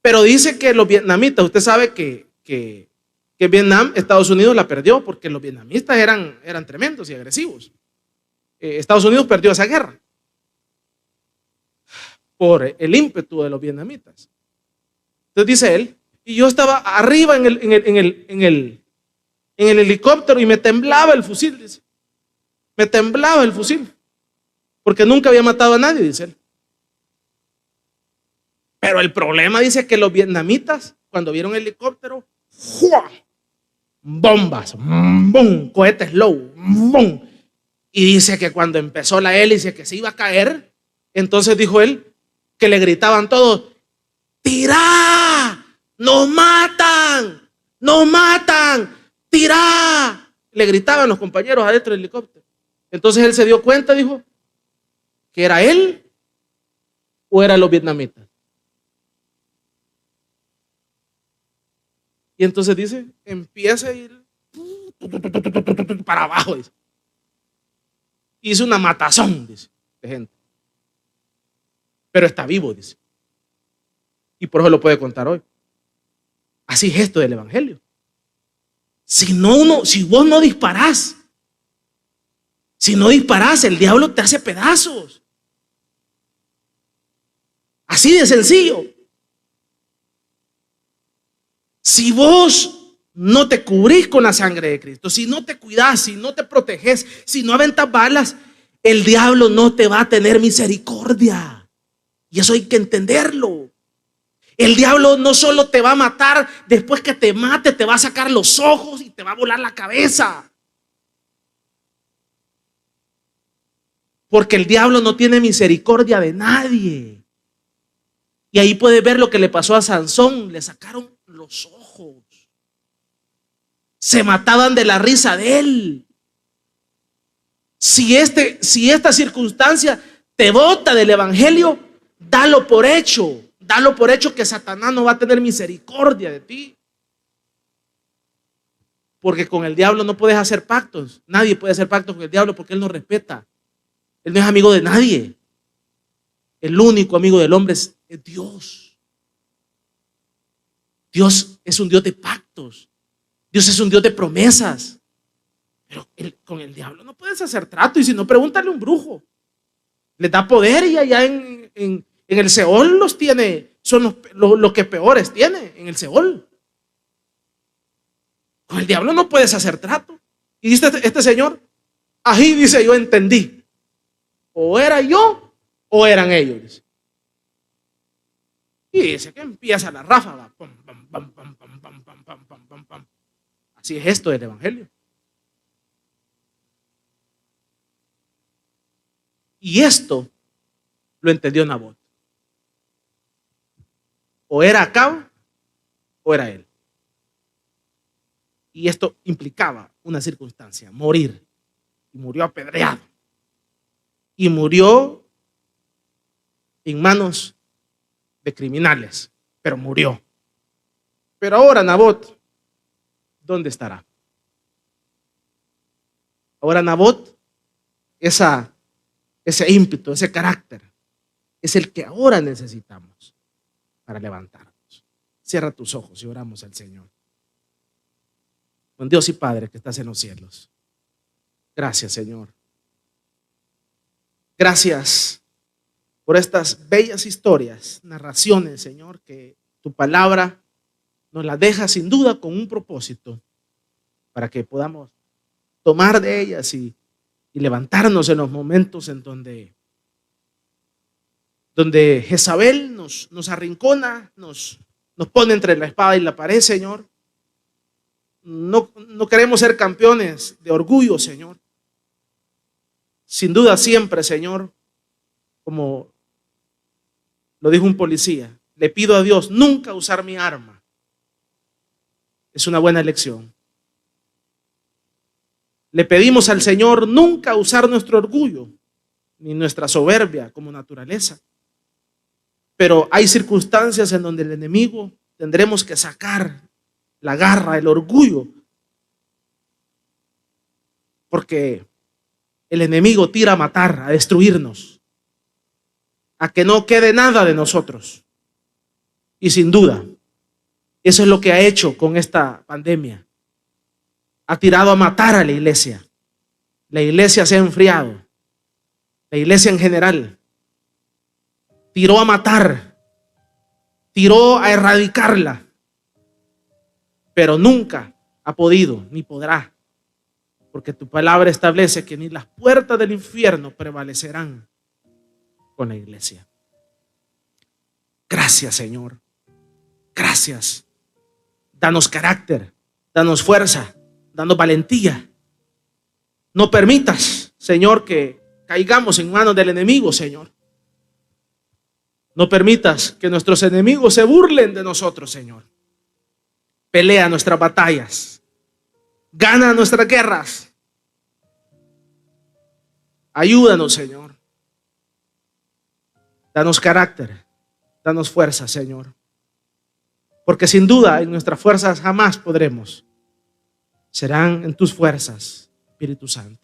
Pero dice que los vietnamitas, usted sabe que en Vietnam, Estados Unidos la perdió porque los vietnamitas eran tremendos y agresivos. Estados Unidos perdió esa guerra por el ímpetu de los vietnamitas. Entonces dice él, y yo estaba arriba en el helicóptero y me temblaba el fusil, dice. Me temblaba el fusil, porque nunca había matado a nadie, dice él. Pero el problema, dice, que los vietnamitas, cuando vieron el helicóptero, ¡fua! Bombas, ¡bum! Cohetes low, ¡bum! Y dice que cuando empezó la hélice que se iba a caer, entonces dijo él que le gritaban todos, ¡tirá! ¡Nos matan! ¡Nos matan! ¡Tirá! Le gritaban los compañeros adentro del helicóptero. Entonces él se dio cuenta, dijo, que era él o eran los vietnamitas. Y entonces dice, empieza a ir para abajo, dice. Hizo una matazón, dice, de gente. Pero está vivo, dice. Y por eso lo puede contar hoy. Así es esto del evangelio. Si vos no disparás, el diablo te hace pedazos. Así de sencillo. Si vos no te cubrís con la sangre de Cristo, si no te cuidás, si no te proteges, si no aventas balas, el diablo no te va a tener misericordia. Y eso hay que entenderlo. El diablo no solo te va a matar, después que te mate, te va a sacar los ojos y te va a volar la cabeza. Porque el diablo no tiene misericordia de nadie. Y ahí puedes ver lo que le pasó a Sansón. Le sacaron los ojos. Se mataban de la risa de él. Si esta circunstancia te bota del evangelio, dalo por hecho. Dalo por hecho que Satanás no va a tener misericordia de ti. Porque con el diablo no puedes hacer pactos. Nadie puede hacer pactos con el diablo porque él no respeta. Él no es amigo de nadie. El único amigo del hombre es Dios. Dios es un Dios de pactos. Dios es un Dios de promesas. Pero con el diablo no puedes hacer trato. Y si no, pregúntale a un brujo. Le da poder y allá en el Seol los tiene. Son los que peores tiene en el Seol. Con el diablo no puedes hacer trato. Y dice este señor, ahí dice, yo entendí. O era yo o eran ellos. Y dice que empieza la ráfaga. Pum, pam, pam, pam, pam, pam, pam, pam, pam, pam, pam. Así es esto del evangelio. Y esto lo entendió Nabot. O era Acab o era él. Y esto implicaba una circunstancia, morir. Y murió apedreado. Y murió en manos de criminales, pero murió. Pero ahora Nabot, ¿dónde estará? Ahora Nabot, ese ímpetu, ese carácter, es el que ahora necesitamos para levantarnos. Cierra tus ojos y oramos al Señor. Con Dios y Padre que estás en los cielos. Gracias, Señor. Gracias por estas bellas historias, narraciones, Señor, que tu palabra nos las deja sin duda con un propósito para que podamos tomar de ellas y levantarnos en los momentos en donde Jezabel nos arrincona, nos pone entre la espada y la pared, Señor. No queremos ser campeones de orgullo, Señor. Sin duda siempre, Señor, como lo dijo un policía, le pido a Dios nunca usar mi arma. Es una buena lección. Le pedimos al Señor nunca usar nuestro orgullo ni nuestra soberbia como naturaleza. Pero hay circunstancias en donde el enemigo tendremos que sacar la garra, el orgullo, porque el enemigo tira a matar, a destruirnos, a que no quede nada de nosotros. Y sin duda, eso es lo que ha hecho con esta pandemia. Ha tirado a matar a la iglesia. La iglesia se ha enfriado. La iglesia en general tiró a matar, tiró a erradicarla, pero nunca ha podido ni podrá, porque tu palabra establece que ni las puertas del infierno prevalecerán con la iglesia. Gracias, Señor. Gracias. Danos carácter, danos fuerza, danos valentía. No permitas, Señor, que caigamos en manos del enemigo, Señor. No permitas que nuestros enemigos se burlen de nosotros, Señor. Pelea nuestras batallas. Gana nuestras guerras. Ayúdanos, Señor. Danos carácter. Danos fuerza, Señor. Porque sin duda en nuestras fuerzas jamás podremos. Serán en tus fuerzas, Espíritu Santo.